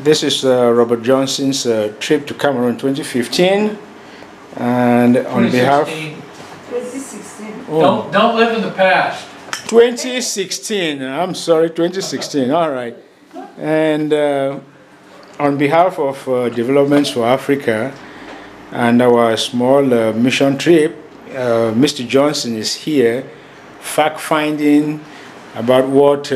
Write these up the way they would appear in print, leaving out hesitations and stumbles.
this is Robert Johnson's trip to Cameroon 2015, and on behalf 2016. oh, Don't live in the past. 2016. I'm sorry, 2016. All right, and on behalf of Developments for Africa and our small mission trip, Mr. Johnson is here, fact-finding about what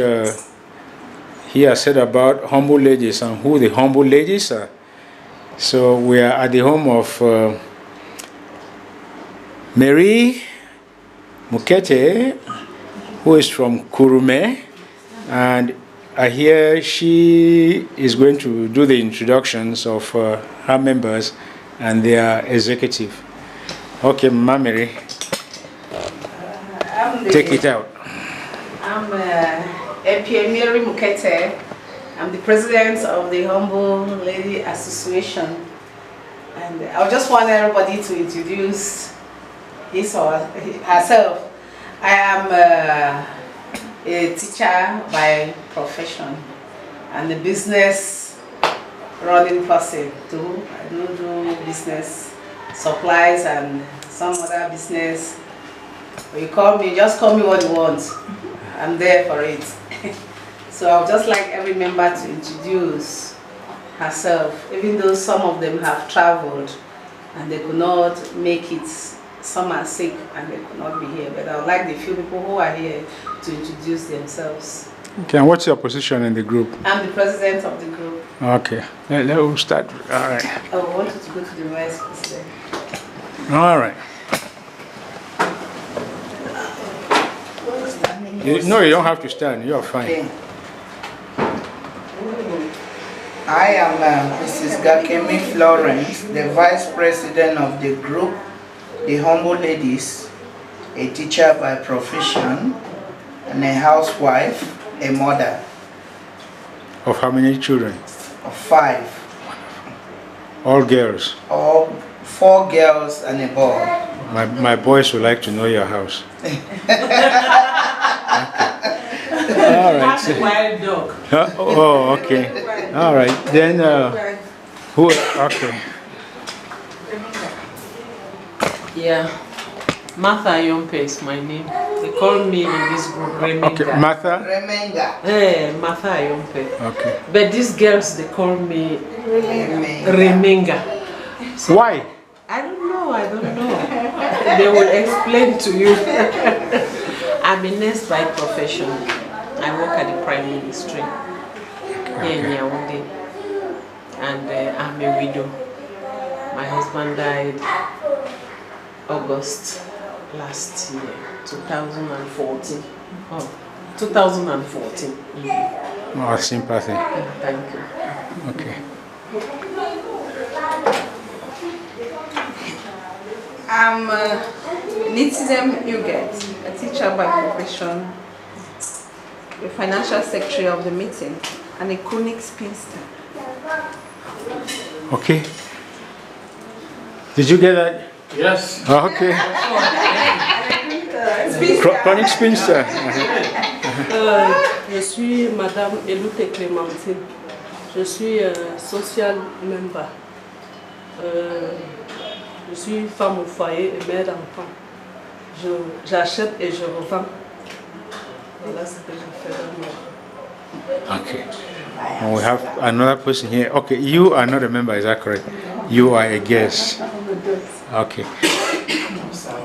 he has said about humble ladies and who the humble ladies are. So we are at the home of Mary Mukete, who is from Kurume, and I hear she is going to do the introductions of her members and their executive. Okay, Mama Mary, take it out. I'm Epie Mary Mukete. I'm the president of the Humble Lady Association, and I just want everybody to introduce his or herself. I am a teacher by profession and a business running person too. I do business supplies and some other business. You call me, just call me what you want. I'm there for it. So I would just like every member to introduce herself, even though some of them have traveled and they could not make it. Some are sick and they could not be here, but I would like the few people who are here to introduce themselves. Okay, and what's your position in the group? I'm the president of the group. Okay, let's start. All right. I wanted to go to the vice president. All right. No, you don't have to stand. You're fine. Okay. I am Mrs. Gakemi Florence, the vice president of the group, the Humble Ladies, a teacher by profession, and a housewife, a mother. Of how many children? Of 5. All girls. All 4 girls and a boy. My boys would like to know your house. All right. That's a wild dog. Oh, okay. All right. Then, who? Okay. Yeah, Martha Yaounde is my name. They call me in this group Remenga. Okay, Martha. Remenga. Martha Yaounde. Okay. But these girls, they call me Remenga. Remenga. So, Why? I don't know. They will explain to you. I'm a nurse by profession. I work at the Prime Ministry here in Yaounde. And I'm a widow. My husband died August last year, 2014. Oh, 2014. Oh, sympathy. Thank you. Okay. I'm Nitizem Uget, a teacher by profession, the financial secretary of the meeting, and a chronic spinster. Okay. Did you get that? Yes. Oh, okay. Chronic spinster. Je suis Madame Eloute Clémentine. Je suis social member. Je suis femme au foyer et mère d'enfant. J'achète et je revends. Voilà ce que je fais dans mon... Okay. And we have another person here. Okay, you are not a member, is that correct? You are a guest. Okay.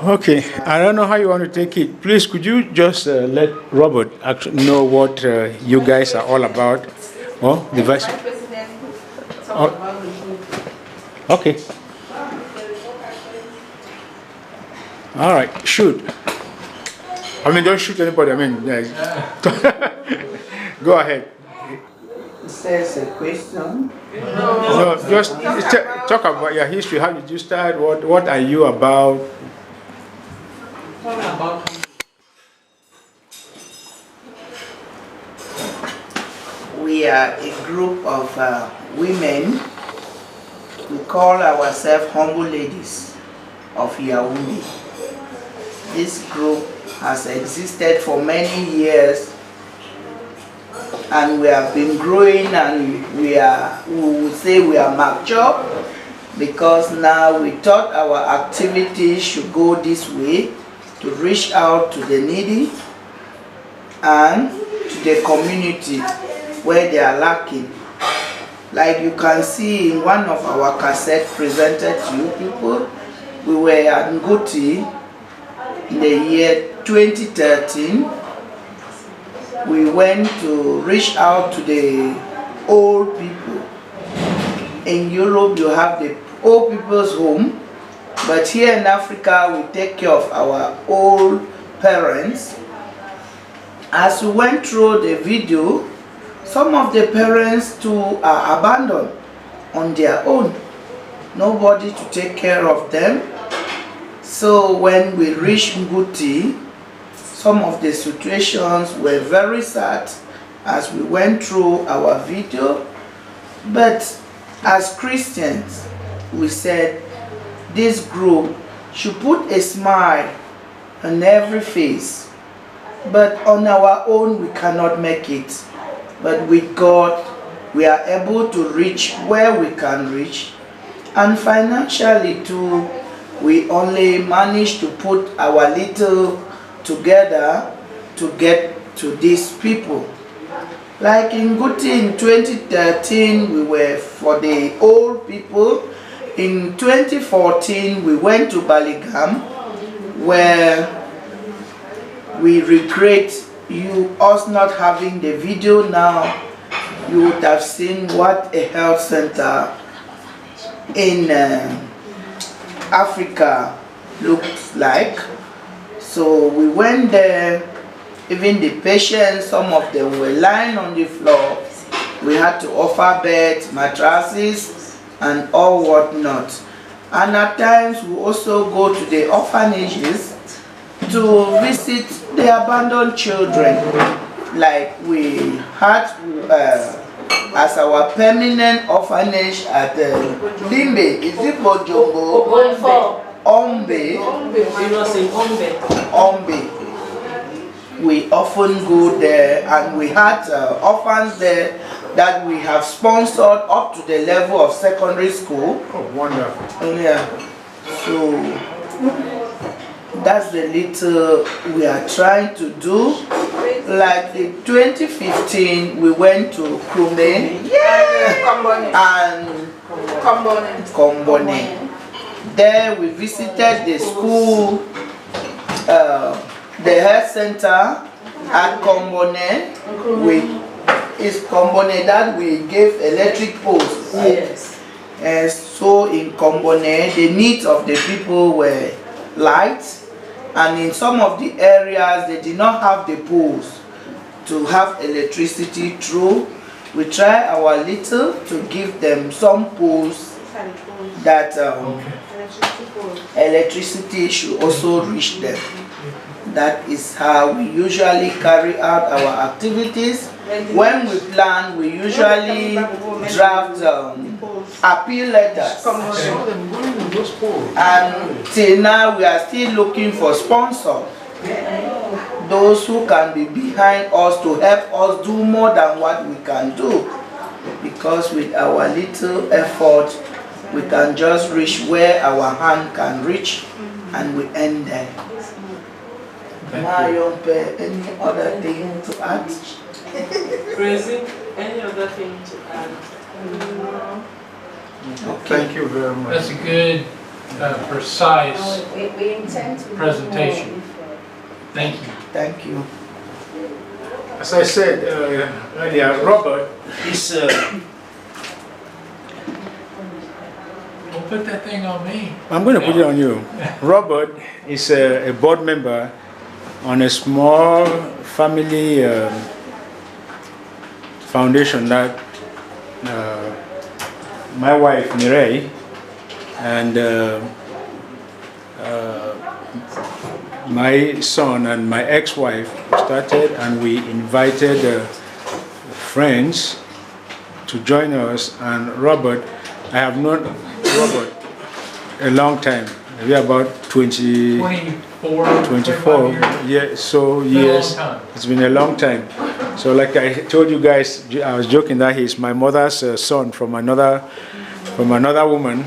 Okay, I don't know how you want to take it. Please, could you just let Robert actually know what you guys are all about? Oh, the vice president. Oh. Okay. All right, shoot. I mean, don't shoot anybody. I mean, go ahead. Says a question. No, just talk about your history. How did you start? What are you about? We are a group of women. We call ourselves Humble Ladies of Yaounde. This group has existed for many years and we have been growing, and we would say we are mature, because now we thought our activities should go this way to reach out to the needy and to the community where they are lacking. Like you can see in one of our cassettes presented to you people, we were at Mukete in the year 2013. We went to reach out to the old people. In Europe, you have the old people's home, but here in Africa, we take care of our old parents. As we went through the video, some of the parents too are abandoned on their own. Nobody to take care of them. So when we reached Mukete, some of the situations were very sad as we went through our video. But as Christians, we said this group should put a smile on every face. But on our own, we cannot make it. But with God, we are able to reach where we can reach. And financially too, we only managed to put our little together to get to these people. Like in Mukete in 2013, we were for the old people. In 2014, we went to Baligam, where we regret us not having the video now. You would have seen what a health center in Africa looks like. So we went there. Even the patients, some of them were lying on the floor. We had to offer beds, mattresses, and all whatnot. And at times we also go to the orphanages to visit the abandoned children. Like we had as our permanent orphanage at Limbe, is it Bojongo? Ombe. It was in Ombe. We often go there, and we had orphans there that we have sponsored up to the level of secondary school. Oh, wonderful. Yeah. So that's the little we are trying to do. Like in 2015, we went to Krume and Kombone. There we visited the school, the health center at Kombone. It's Kombone that we gave electric poles. Right? Yes. And so in Kombone, the needs of the people were light, and in some of the areas they did not have the poles to have electricity through. We try our little to give them some poles that electricity should also reach them. That is how we usually carry out our activities. When we plan, we usually draft appeal letters. And till now, we are still looking for sponsors. Those who can be behind us to help us do more than what we can do. Because with our little effort, we can just reach where our hand can reach, and we end there. Any other thing to add? Crazy. Any other thing to add? Okay. Thank you very much. That's a good, precise We intend to presentation. Thank you. Thank you. As I said earlier, Robert is Don't put that thing on me. I'm going to put it on you. Robert is a board member on a small family foundation that my wife Mireille and my son and my ex-wife started, and we invited friends to join us. And Robert, I have known Robert a long time, maybe about 24 years. It's been a long time. It's been a long time. So like I told you guys, I was joking that he's my mother's son from another woman.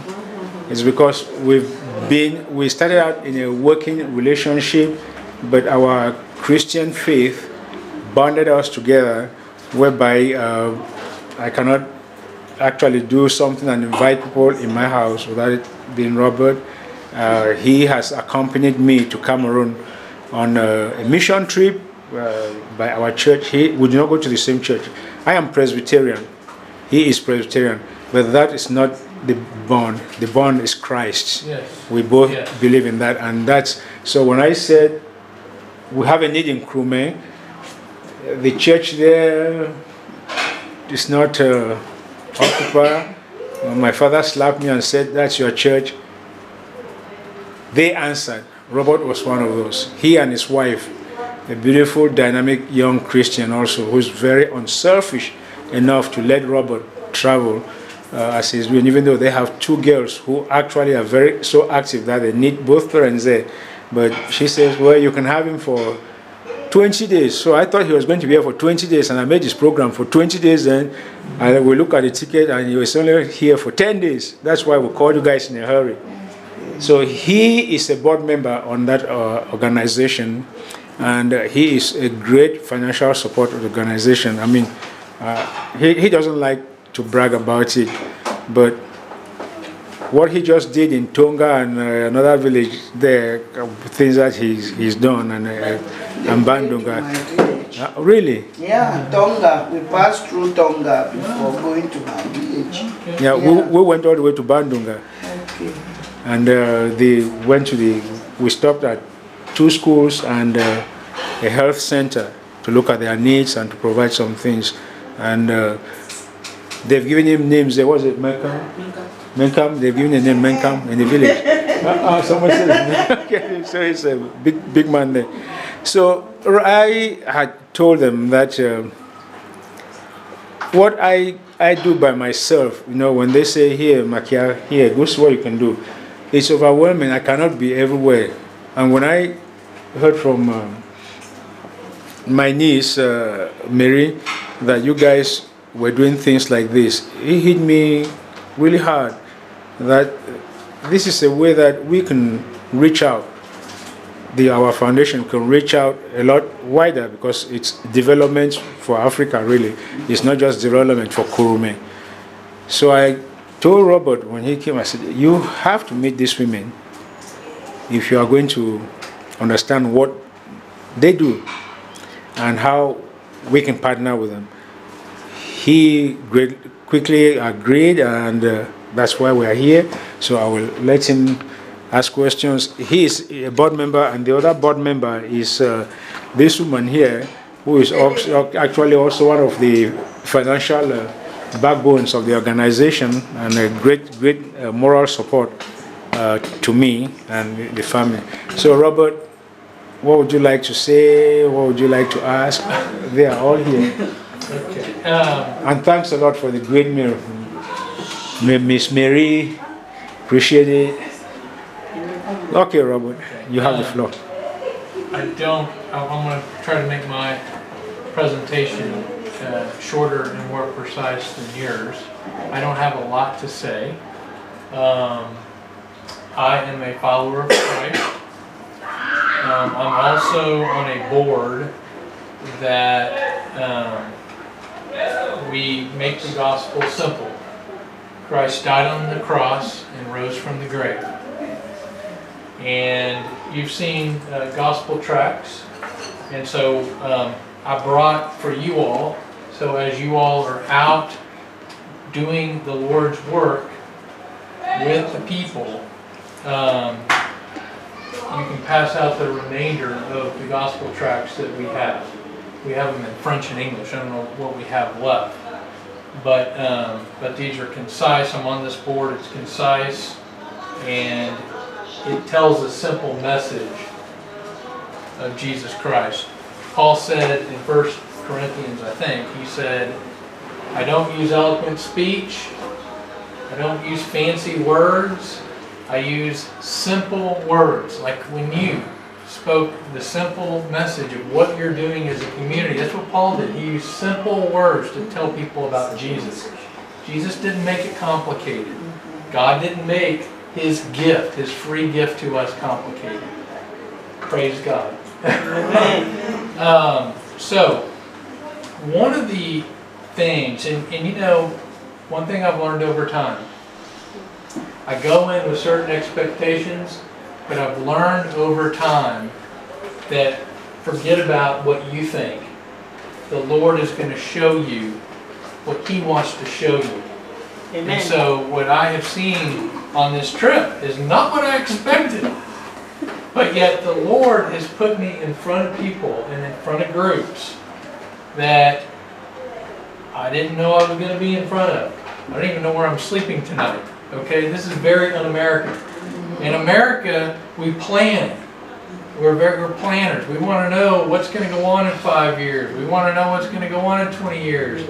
It's because we started out in a working relationship, but our Christian faith bonded us together, whereby I cannot actually do something and invite people in my house without it being Robert. He has accompanied me to Cameroon on a mission trip by our church. We do not go to the same church. I am Presbyterian. He is Presbyterian, but that is not the bond. The bond is Christ. Yes. We both Yes. believe in that, and that's so. When I said we have a need in Krume, the church there is not occupied. My father slapped me and said, "That's your church." They answered. Robert was one of those. He and his wife, a beautiful, dynamic young Christian also, who's very unselfish enough to let Robert travel as he's doing, even though they have two girls who actually are very so active that they need both parents there. But she says, well, you can have him for 20 days. So I thought he was going to be here for 20 days, and I made this program for 20 days. Then we look at the ticket, and he was only here for 10 days. That's why we called you guys in a hurry. So he is a board member on that organization, and he is a great financial support of the organization. I mean, he doesn't like to brag about it, but what he just did in Tonga and another village there, things that he's done, and Bandunga. My village. Really? Yeah, Tonga. We passed through Tonga before going to my village. Yeah, we went all the way to Bandunga. Okay. And we stopped at 2 schools and a health center to look at their needs and to provide some things. And they've given him names. Was it Menkam? Menkam. They've given a name Menkam in the village. Someone said it. Okay, so he's a big man there. So I had told them that what I do by myself, when they say, here, Makia, here, this is what you can do. It's overwhelming. I cannot be everywhere. And when I heard from my niece, Mary, that you guys were doing things like this, it hit me really hard that this is a way that we can reach out. Our foundation can reach out a lot wider, because it's development for Africa, really. It's not just development for Kurume. So I told Robert when he came, I said, you have to meet these women if you are going to understand what they do and how we can partner with them. He quickly agreed, and that's why we are here. So I will let him ask questions. He is a board member, and the other board member is this woman here, who is actually also one of the financial backbones of the organization, and a great moral support to me and the family. So Robert, what would you like to say? What would you like to ask? They are all here. Okay. And thanks a lot for the great meal. Miss Mary, appreciate it. Okay, Robert, you have the floor. I'm going to try to make my presentation shorter and more precise than yours. I don't have a lot to say. I am a follower of Christ. I'm also on a board that we make the gospel simple. Christ died on the cross and rose from the grave. And you've seen gospel tracts, and so I brought for you all, so as you all are out doing the Lord's work with the people, you can pass out the remainder of the gospel tracts that we have. We have them in French and English. I don't know what we have left, but these are concise. I'm on this board. It's concise, and it tells a simple message of Jesus Christ. Paul said in 1 Corinthians, I think, he said, I don't use eloquent speech. I don't use fancy words. I use simple words, like when you spoke the simple message of what you're doing as a community. That's what Paul did. He used simple words to tell people about Jesus. Jesus didn't make it complicated. God didn't make his gift, his free gift to us, complicated. Praise God. So, one of the things, and you know, one thing I've learned over time, I go in with certain expectations, but I've learned over time that forget about what you think. The Lord is going to show you what he wants to show you. Amen. And so what I have seen on this trip is not what I expected. But yet the Lord has put me in front of people and in front of groups that I didn't know I was going to be in front of. I don't even know where I'm sleeping tonight. Okay, this is very un-American. In America, we plan. We're planners. We want to know what's going to go on in 5 years. We want to know what's going to go on in 20 years.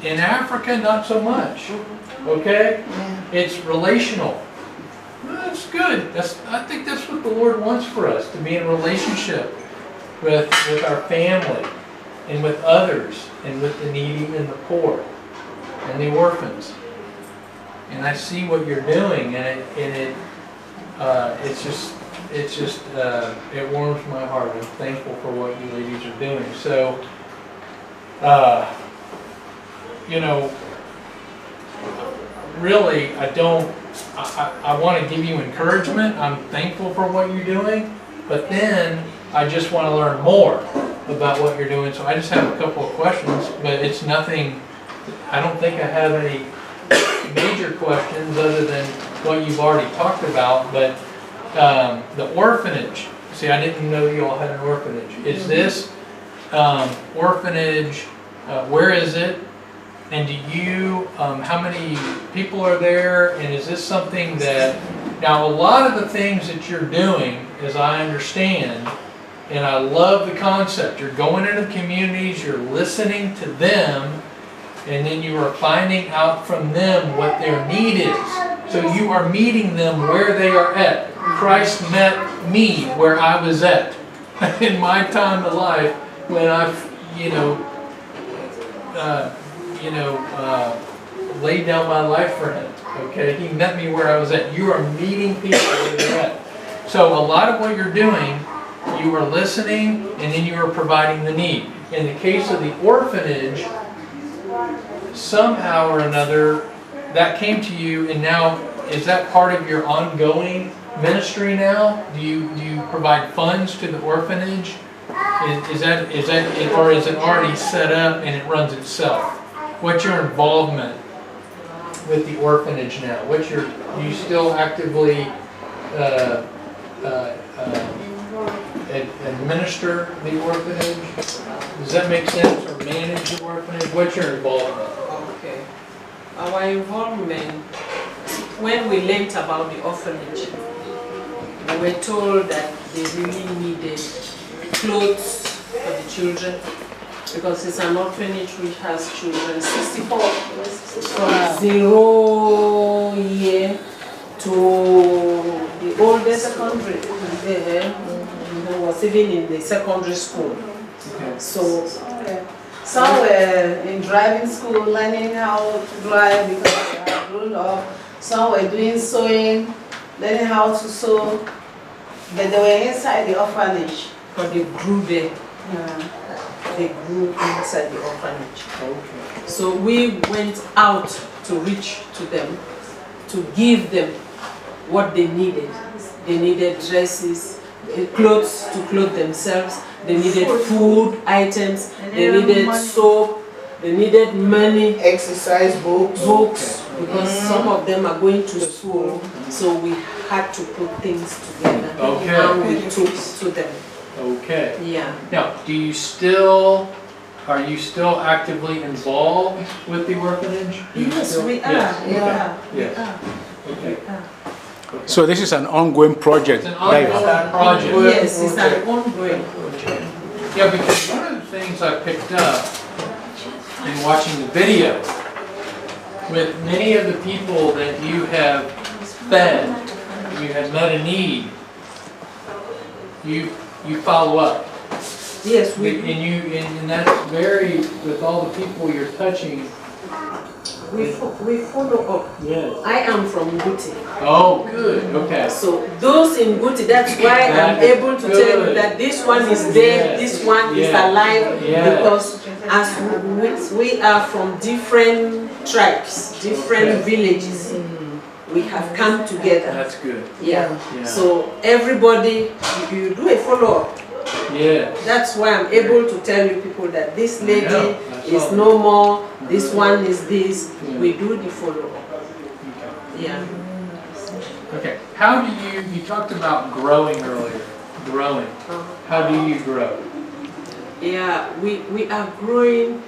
In Africa, not so much. Okay? It's relational. That's good. I think that's what the Lord wants for us, to be in relationship with our family and with others and with the needy and the poor and the orphans. And I see what you're doing, and it warms my heart. I'm thankful for what you ladies are doing. So, you know, really, I want to give you encouragement. I'm thankful for what you're doing, but then I just want to learn more about what you're doing. So I just have a couple of questions, but it's nothing, I don't think I have any major questions other than what you've already talked about. But the orphanage, see, I didn't know you all had an orphanage. Is this orphanage, where is it? And do you, how many people are there? And is this something that, now a lot of the things that you're doing, as I understand, and I love the concept, you're going into communities, you're listening to them, and then you are finding out from them what their need is. So you are meeting them where they are at. Christ met me where I was at in my time of life when I've, laid down my life for him. Okay, he met me where I was at. You are meeting people where they're at. So a lot of what you're doing, you are listening and then you are providing the need. In the case of the orphanage, somehow or another that came to you, and now is that part of your ongoing ministry now? Do you provide funds to the orphanage? Is that or is it already set up and it runs itself? What's your involvement with the orphanage now? Do you still actively administer the orphanage? Does that make sense? Or manage the orphanage? What's your involvement? Okay. Our involvement, when we learned about the orphanage, we were told that they really needed clothes for the children, because it's an orphanage which has children 64 from 0 year to the oldest secondary. Who was even in the secondary school. Okay. So some were in driving school, learning how to drive because they had grown up. Some were doing sewing, learning how to sew. But they were inside the orphanage. but they grew there. They grew inside the orphanage. Okay. So we went out to reach to them, to give them what they needed. They needed dresses, clothes to clothe themselves. They needed food items. They needed soap. They needed money. Exercise books. Because some of them are going to school. So we had to put things together. Okay. And we took to them. Okay. Yeah. Now, are you still actively involved with the orphanage? Yes, we are. Yes. Yeah. Yes. Okay. So this is an ongoing project. It's an ongoing project. Yes, it's an ongoing. Yeah, because one of the things I picked up in watching the video with many of the people that you have fed, you have met a need, you follow up. Yes, And that's very, with all the people you're touching. we follow up. Yes. I am from Mukete. Oh, good. Okay. So those in Mukete, that's why I'm able to tell you that this one is dead, this one is alive, because as we are from different tribes, different villages, we have come together. That's good. Yeah. So everybody, you do a follow-up. Yeah. That's why I'm able to tell you people that this lady is no more, this one is this. We do the follow-up. Yeah. Okay. How do you talked about growing earlier. Growing. How do you grow? Yeah, we are growing,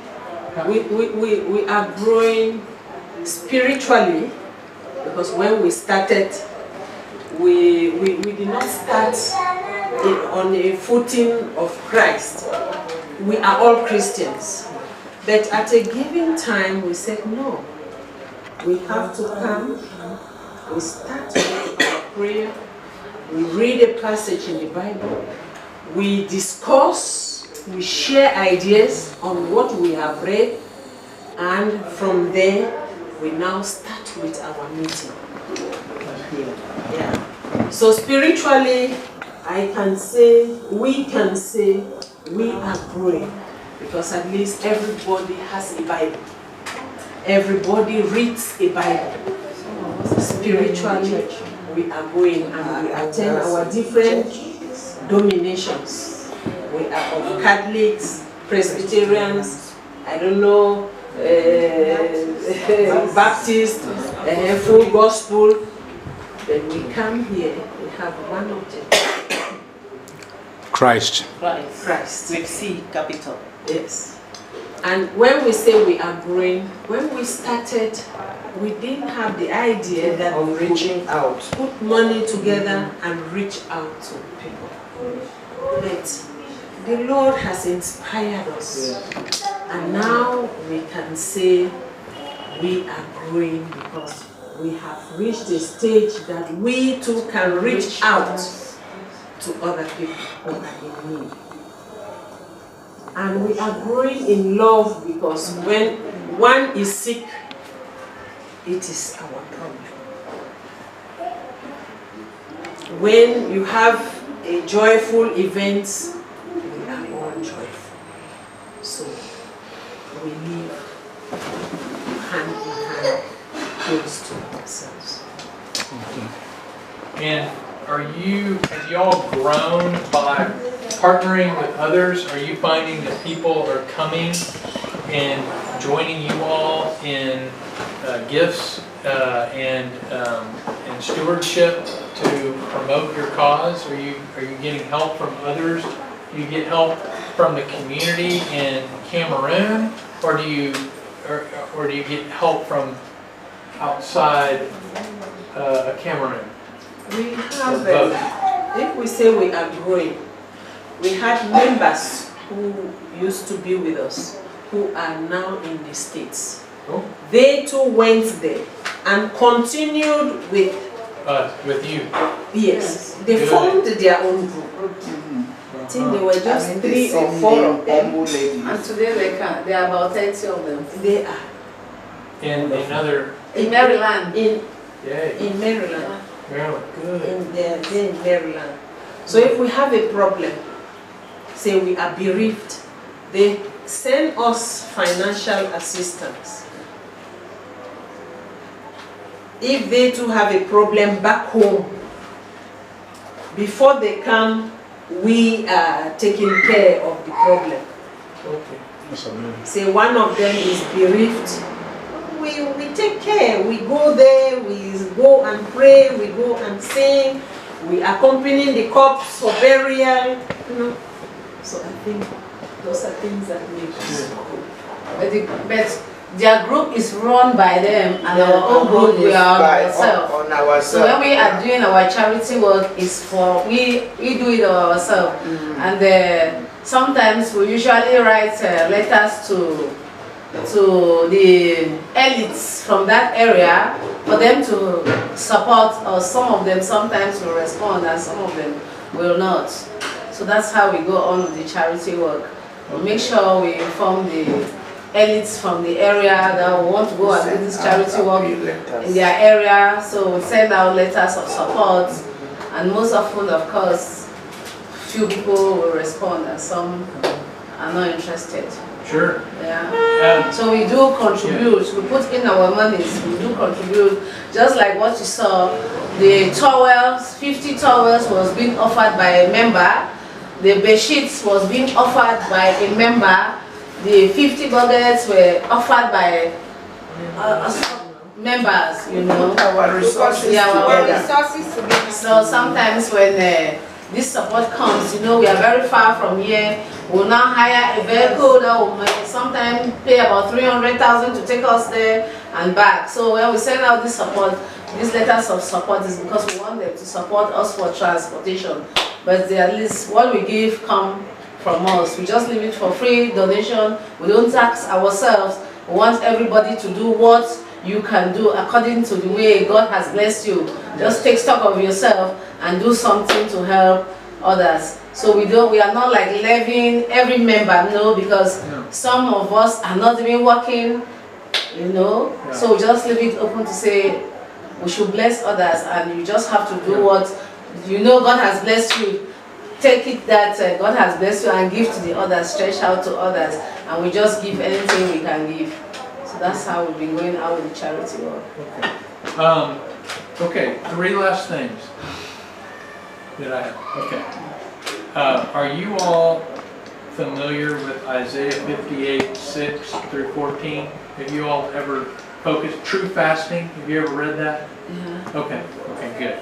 we are growing spiritually, because when we started, we did not start on a footing of Christ. We are all Christians. But at a given time, we said, no, we have to come, we start with our prayer, we read a passage in the Bible, we discuss, we share ideas on what we have read, and from there, we now start with our meeting. Yeah. So spiritually, I can say, we are growing, because at least everybody has a Bible. Everybody reads a Bible. Spiritually, we are going, and we attend our different dominations. We are of Catholics, Presbyterians, I don't know, Baptist, full gospel. Then we come here, we have one object. Christ. Christ. With C, capital. Yes. And when we say we are growing, when we started, we didn't have the idea that we reaching out, put money together and reach out to people. But the Lord has inspired us. And now we can say we are growing, because we have reached a stage that we too can reach out to other people who are in need. And we are growing in love, because when one is sick, it is our problem. When you have a joyful event, we are all joyful. So we live hand in hand, close to ourselves. And have you all grown by partnering with others? Are you finding that people are coming and joining you all in gifts and stewardship to promote your cause? Are you getting help from others? Do you get help from the community in Cameroon, or do you get help from outside Cameroon? We have, if we say we are growing, we had members who used to be with us, who are now in the States. Oh. They too went there and continued with you. Yes, they formed their own group. I think there were just 3 or 4 of them. And today there are about 30 of them. They are. In Maryland. In Maryland. Maryland, good. They're in Maryland. So if we have a problem, say we are bereaved, they send us financial assistance. If they too have a problem back home, before they come, we are taking care of the problem. Okay. Say one of them is bereaved, we take care. We go there, we go and pray, we go and sing, we accompany the corpse for burial. So I think those are things that make us cool. But their group is run by them, and our own group we are on ourselves. So when we are doing our charity work, is for we do it ourselves. And sometimes we usually write letters to the elites from that area for them to support us. Some of them sometimes will respond, and some of them will not. So that's how we go on with the charity work. We make sure we inform the elites from the area that want to go and do this charity work in their area. So we send out letters of support, and most often, of course, few people will respond and some are not interested. Sure. Yeah. So we do contribute. We put in our monies. We do contribute. Just like what you saw, the towels, 50 towels was being offered by a member. The bed sheets was being offered by a member. The 50 buckets were offered by members, you know. Our resources our together. Resources together. So sometimes when this support comes, you know, we are very far from here. We'll now hire a vehicle that will sometimes pay about 300,000 to take us there and back. So when we send out this support, these letters of support is because we want them to support us for transportation. But at least what we give come from us. We just leave it for free donation. We don't tax ourselves. We want everybody to do what you can do according to the way God has blessed you. Just take stock of yourself and do something to help others. So we are not like levying every member, no, because some of us are not even working, you know. So we just leave it open to say we should bless others, and you just have to do what you know God has blessed you. Take it that God has blessed you and give to the others, stretch out to others, and we just give anything we can give. So that's how we've been going out with the charity work. Okay, 3 last things that I have. Okay. Are you all familiar with Isaiah 58, 6 through 14? Have you all ever focused? True fasting, have you ever read that? Yeah. Okay, good.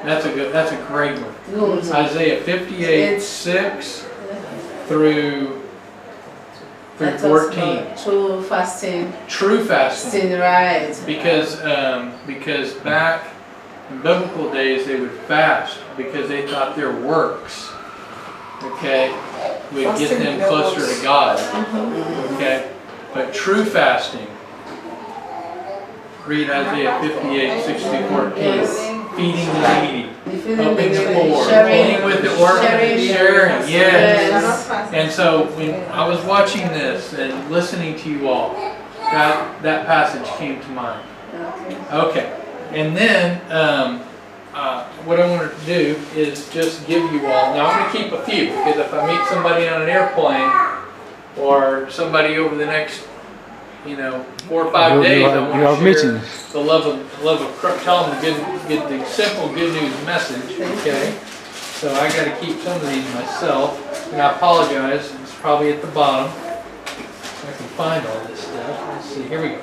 That's a great one. Good. Isaiah 58, 6 through 14. True fasting. True fasting. Right. Because back in biblical days they would fast because they thought their works, okay, would get them closer to God. Okay, but true fasting. Read Isaiah 58, 6 through 14. Yes. Feeding the needy, helping the poor, sharing, being with the orphans, sharing. Yes. Yes. And so when I was watching this and listening to you all, that passage came to mind. Okay. And then what I wanted to do is just give you all, now I'm going to keep a few, because if I meet somebody on an airplane or somebody over the next 4 or 5 days, I want to share the love of Christ, tell them the simple good news message, okay? So I got to keep some of these myself, and I apologize, it's probably at the bottom. I can find all this stuff. Let's see, here we go.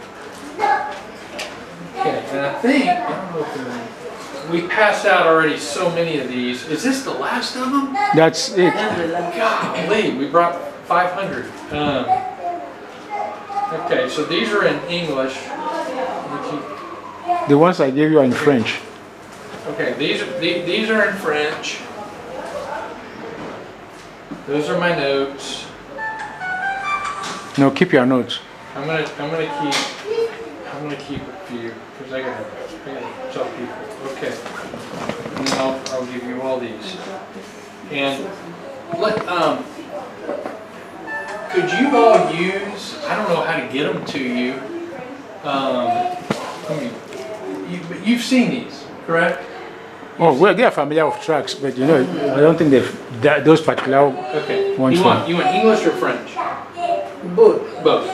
Okay, and I don't know if we passed out already so many of these. Is this the last of them? That's it. Golly, we brought 500. Okay, so these are in English. The ones I gave you are in French. Okay, these are in French. Those are my notes. No, keep your notes. I'm gonna keep a few because I gotta tell people. Okay, and then I'll give you all these. And could you all use? I don't know how to get them to you. You've seen these, correct? Oh, well, they are familiar with tracks, but I don't think those particular Okay. ones. You want English or French? Both. Both.